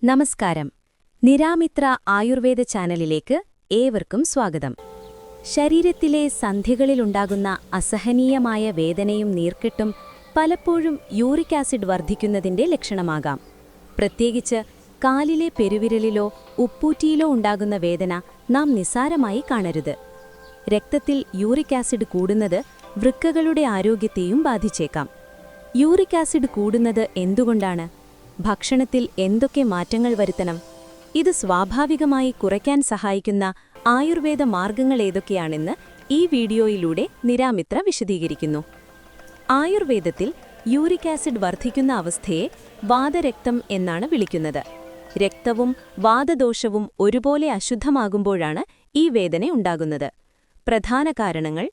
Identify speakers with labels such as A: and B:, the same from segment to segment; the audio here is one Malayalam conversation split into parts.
A: നമസ്കാരം. നിരാമിത്ര ആയുർവേദ ചാനലിലേക്ക് ഏവർക്കും സ്വാഗതം. ശരീരത്തിലെ സന്ധികളിലുണ്ടാകുന്ന അസഹനീയമായ വേദനയും നീർക്കെട്ടും പലപ്പോഴും യൂറിക് ആസിഡ് വർദ്ധിക്കുന്നതിന്റെ ലക്ഷണമാകാം. പ്രത്യേകിച്ച് കാലിലെ പെരുവിരലിലോ ഉപ്പൂറ്റിയിലോ ഉണ്ടാകുന്ന വേദന നാം നിസ്സാരമായി കാണരുത്. രക്തത്തിൽ യൂറിക് ആസിഡ് കൂടുന്നത് വൃക്കകളുടെ ആരോഗ്യത്തെയും ബാധിച്ചേക്കാം. യൂറിക് ആസിഡ് കൂടുന്നത് എന്തുകൊണ്ടാണ്? ഭക്ഷണത്തിൽ എന്തൊക്കെ മാറ്റങ്ങൾ വരുത്തണം? ഇത് സ്വാഭാവികമായി കുറയ്ക്കാൻ സഹായിക്കുന്ന ആയുർവേദ മാർഗങ്ങൾ ഏതൊക്കെയാണെന്ന് ഈ വീഡിയോയിലൂടെ നിരാമിത്ര വിശദീകരിക്കുന്നു. ആയുർവേദത്തിൽ യൂറിക് ആസിഡ് വർദ്ധിക്കുന്ന അവസ്ഥയെ വാതരക്തം എന്നാണ് വിളിക്കുന്നത്. രക്തവും വാതദോഷവും ഒരുപോലെ അശുദ്ധമാകുമ്പോഴാണ് ഈ വേദന ഉണ്ടാകുന്നത്. പ്രധാന കാരണങ്ങൾ: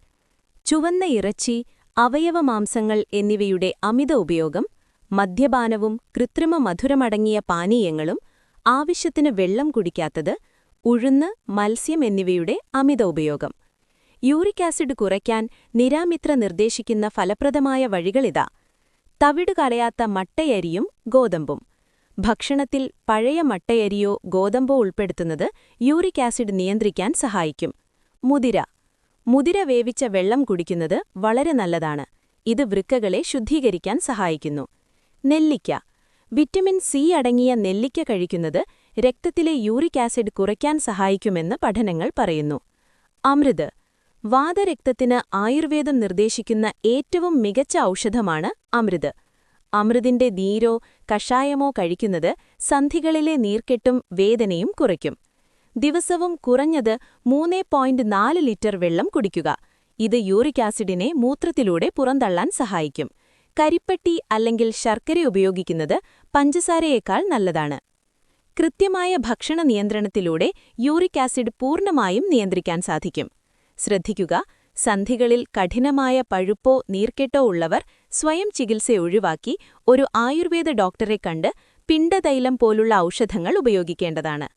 A: ചുവന്ന ഇറച്ചി, അവയവമാംസങ്ങൾ എന്നിവയുടെ അമിത ഉപയോഗം, മദ്യപാനവും കൃത്രിമ മധുരമടങ്ങിയ പാനീയങ്ങളും, ആവശ്യത്തിന് വെള്ളം കുടിക്കാത്തത്, ഉഴുന്ന്, മത്സ്യം എന്നിവയുടെ അമിത ഉപയോഗം. യൂറിക് ആസിഡ് കുറയ്ക്കാൻ നിരാമിത്ര നിർദ്ദേശിക്കുന്ന ഫലപ്രദമായ വഴികളിതാ. തവിട് കളയാത്ത മട്ടയരിയും ഗോതമ്പും. ഭക്ഷണത്തിൽ പഴയ മട്ടയരിയോ ഗോതമ്പോ ഉൾപ്പെടുത്തുന്നത് യൂറിക് ആസിഡ് നിയന്ത്രിക്കാൻ സഹായിക്കും. മുതിര വേവിച്ച വെള്ളം കുടിക്കുന്നത് വളരെ നല്ലതാണ്. ഇത് വൃക്കകളെ ശുദ്ധീകരിക്കാൻ സഹായിക്കുന്നു. നെല്ലിക്ക. വിറ്റമിൻ സി അടങ്ങിയ നെല്ലിക്ക കഴിക്കുന്നത് രക്തത്തിലെ യൂറിക് ആസിഡ് കുറയ്ക്കാൻ സഹായിക്കുമെന്ന് പഠനങ്ങൾ പറയുന്നു. അമൃത്. വാതരക്തത്തിന് ആയുർവേദം നിർദ്ദേശിക്കുന്ന ഏറ്റവും മികച്ച ഔഷധമാണ് അമൃത്. അമൃതിന്റെ നീരോ കഷായമോ കഴിക്കുന്നത് സന്ധികളിലെ നീർക്കെട്ടും വേദനയും കുറയ്ക്കും. ദിവസവും കുറഞ്ഞത് 3.4 ലിറ്റർ വെള്ളം കുടിക്കുക. ഇത് യൂറിക് ആസിഡിനെ മൂത്രത്തിലൂടെ പുറന്തള്ളാൻ സഹായിക്കും. കരിപ്പട്ടി അല്ലെങ്കിൽ ശർക്കര ഉപയോഗിക്കുന്നത് പഞ്ചസാരയേക്കാൾ നല്ലതാണ്. കൃത്യമായ ഭക്ഷണ നിയന്ത്രണത്തിലൂടെ യൂറിക് ആസിഡ് പൂർണ്ണമായും നിയന്ത്രിക്കാൻ സാധിക്കും. ശ്രദ്ധിക്കുക: സന്ധികളിൽ കഠിനമായ പഴുപ്പോ നീർക്കെട്ടോ ഉള്ളവർ സ്വയം ചികിത്സ ഒഴിവാക്കി ഒരു ആയുർവേദ ഡോക്ടറെ കണ്ട് പിണ്ടതൈലം പോലുള്ള ഔഷധങ്ങൾ ഉപയോഗിക്കേണ്ടതാണ്.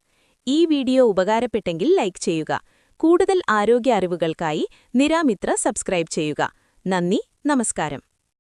A: ഈ വീഡിയോ ഉപകാരപ്പെട്ടെങ്കിൽ ലൈക്ക് ചെയ്യുക. കൂടുതൽ ആരോഗ്യ അറിവുകൾക്കായി നിരാമിത്ര സബ്സ്ക്രൈബ് ചെയ്യുക. നന്ദി, നമസ്കാരം.